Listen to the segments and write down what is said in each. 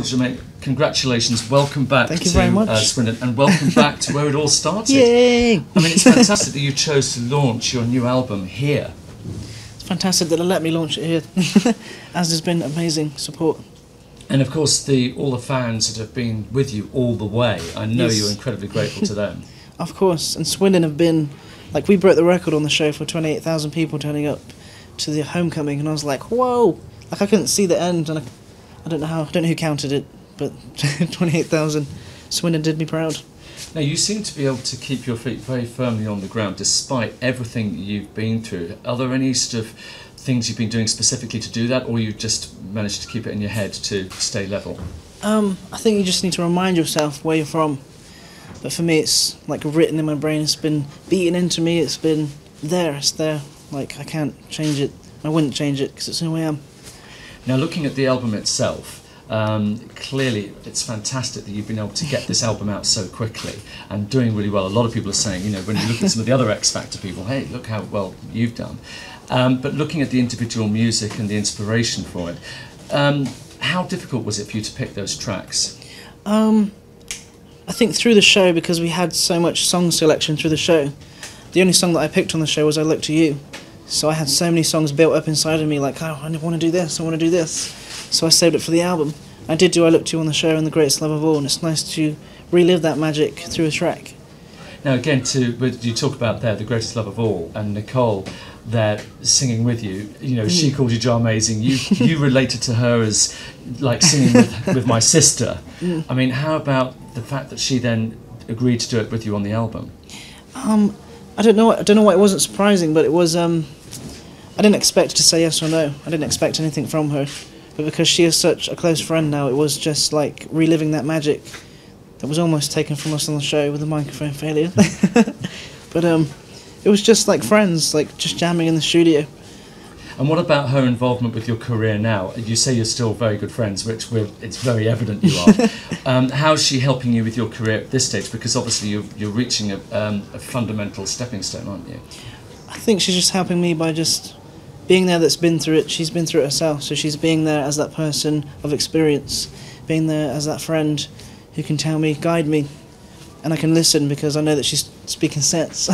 Jahmene, congratulations, welcome back Thank you very much. Swindon, and welcome back to where it all started. Yay! I mean, it's fantastic that you chose to launch your new album here. It's fantastic that they let me launch it here, as there's been amazing support. And of course, all the fans that have been with you all the way, I know you're incredibly grateful to them. Of course, and Swindon have been, like, we broke the record on the show for 28,000 people turning up to the homecoming, and I was like, whoa! Like, I couldn't see the end, and I don't know who counted it, but 28,000. Swindon did me proud. Now, you seem to be able to keep your feet very firmly on the ground despite everything you've been through. Are there any sort of things you've been doing specifically to do that, or you just managed to keep it in your head to stay level? I think you just need to remind yourself where you're from. But for me, it's like written in my brain. It's been beaten into me. It's been there. It's there. Like, I can't change it. I wouldn't change it because it's who I am. Now, looking at the album itself, clearly it's fantastic that you've been able to get this album out so quickly and doing really well. A lot of people are saying, you know, when you look at some of the other X Factor people, hey, look how well you've done. But looking at the individual music and the inspiration for it, how difficult was it for you to pick those tracks? I think through the show, because we had so much song selection through the show, the only song that I picked on the show was I Look to You. So I had so many songs built up inside of me, like, oh, I want to do this, I want to do this. So I saved it for the album. I did do I Look to You on the show and The Greatest Love of All, and it's nice to relive that magic through a track. Now again, you talk about there, The Greatest Love of All, and Nicole there singing with you. You know, she called you Jahmazing. You related to her as like singing with my sister. I mean, how about the fact that she then agreed to do it with you on the album? I don't know why it wasn't surprising, but it was. I didn't expect to say yes or no. I didn't expect anything from her, but because she is such a close friend now, it was just like reliving that magic that was almost taken from us on the show with the microphone failure. But it was just like friends, like just jamming in the studio. And what about her involvement with your career now? You say you're still very good friends, which it's very evident you are. How's she helping you with your career at this stage? Because obviously you're reaching a fundamental stepping stone, aren't you? I think she's just helping me by just being there that's been through it. She's been through it herself, so she's being there as that person of experience, being there as that friend who can tell me, guide me, and I can listen because I know that she's speaking sense.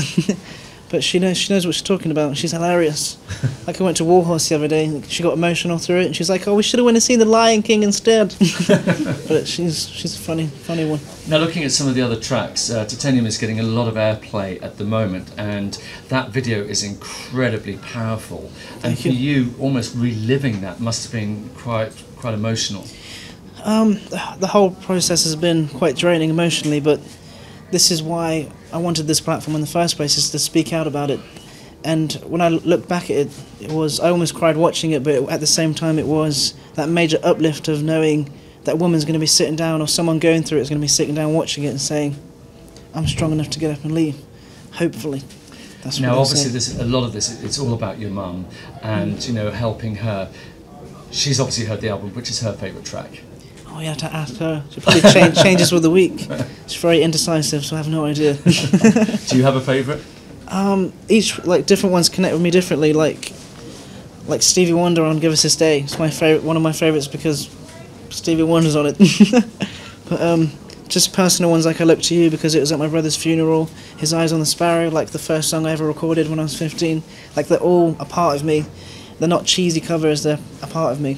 But she knows what she's talking about. She's hilarious. Like, I went to Warhorse the other day, she got emotional through it, and she's like, oh, we should have went and seen The Lion King instead. But she's a funny one. Now, looking at some of the other tracks, Titanium is getting a lot of airplay at the moment, and that video is incredibly powerful. And for you, almost reliving that must have been quite emotional. The whole process has been quite draining emotionally, but this is why I wanted this platform in the first place, is to speak out about it. And when I look back at it, I almost cried watching it, but at the same time it was that major uplift of knowing that woman's going to be sitting down, or someone going through it is going to be sitting down watching it and saying, I'm strong enough to get up and leave, hopefully. That's now obviously a lot of this, it's all about your mum and you know, helping her. She's obviously heard the album. Which is her favourite track? Oh, you have to ask her. She probably changes with the week. She's very indecisive, so I have no idea. Do you have a favourite? Each, like, different ones connect with me differently. Like Stevie Wonder on Give Us This Day. It's my favourite, one of my favourites because Stevie Wonder's on it. But just personal ones, like I Look to You, because it was at my brother's funeral. His Eyes on the Sparrow, like the first song I ever recorded when I was 15. Like, they're all a part of me. They're not cheesy covers, they're a part of me.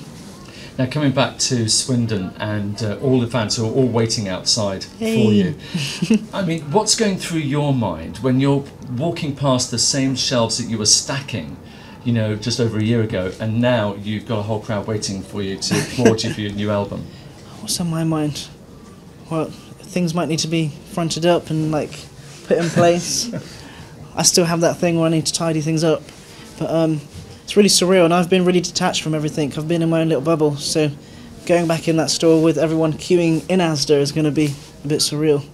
Now, coming back to Swindon and all the fans who are all waiting outside for you, I mean, what's going through your mind when you're walking past the same shelves that you were stacking, you know, just over a year ago, and now you've got a whole crowd waiting for you to applaud you for your new album? What's on my mind? Well, things might need to be fronted up and, like, put in place. I still have that thing where I need to tidy things up, but it's really surreal, and I've been really detached from everything. I've been in my own little bubble, so going back in that store with everyone queuing in Asda is going to be a bit surreal.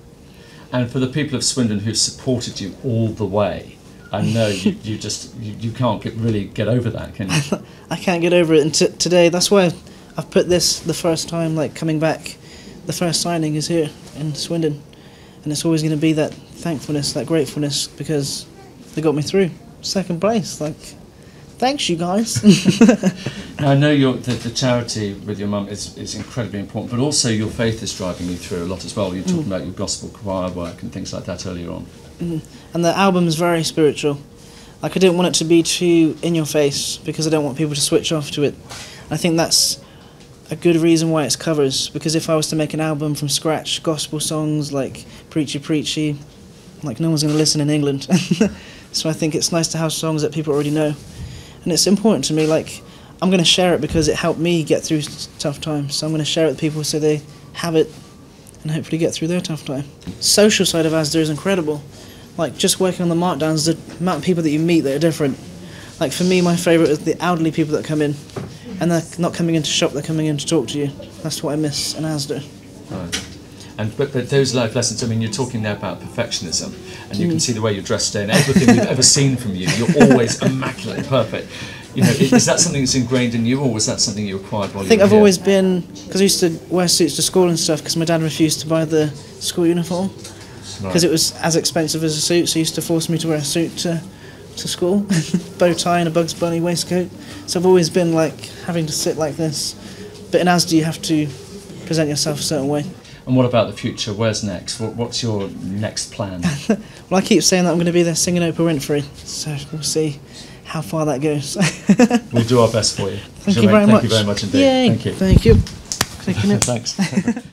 And for the people of Swindon who supported you all the way, I know you can't really get over that, can you? I can't get over it, and today, that's why I've put this the first time, like, coming back. The first signing is here in Swindon, and it's always going to be that thankfulness, that gratefulness, because they got me through second place. Like, Thanks, you guys. Now, I know the charity with your mum is incredibly important, but also your faith is driving you through a lot as well. You're talking about your gospel choir work and things like that earlier on. And the album's very spiritual. Like, I didn't want it to be too in your face because I don't want people to switch off to it. I think that's a good reason why it's covers, because if I was to make an album from scratch, gospel songs like Preachy Preachy, like no one's going to listen in England. So I think it's nice to have songs that people already know. And it's important to me, like, I'm going to share it because it helped me get through tough times. So I'm going to share it with people so they have it and hopefully get through their tough time. Social side of Asda is incredible. Like, just working on the markdowns, the amount of people that you meet that are different. Like, for me, my favourite is the elderly people that come in. And they're not coming in to shop, they're coming in to talk to you. That's what I miss in Asda. Right. But those life lessons, I mean, you're talking there about perfectionism, and you can see the way you're dressed today, and everything we've ever seen from you, you're always immaculate and perfect. You know, is that something that's ingrained in you, or was that something you acquired while you were here? I think I've always been, because I used to wear suits to school and stuff, because my dad refused to buy the school uniform, because it was as expensive as a suit, so he used to force me to wear a suit to school, bow tie and a Bugs Bunny waistcoat. So I've always been like having to sit like this. But in Asda you have to present yourself a certain way. And what about the future? Where's next? What's your next plan? Well, I keep saying that I'm going to be there singing Oprah Winfrey, so we'll see how far that goes. We'll do our best for you. Thank you very much. Thank you very much indeed. Yay. Thank you. Thank you. Thank you. Thanks.